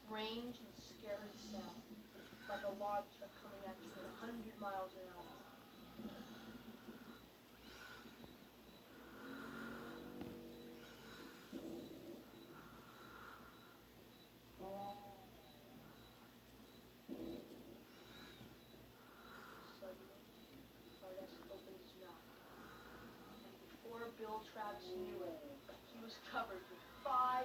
strange and scary sound, like a log truck coming at you at 100 miles an hour. Suddenly, Arrest opened his mouth, and before Bill Travis knew it, he was covered with 5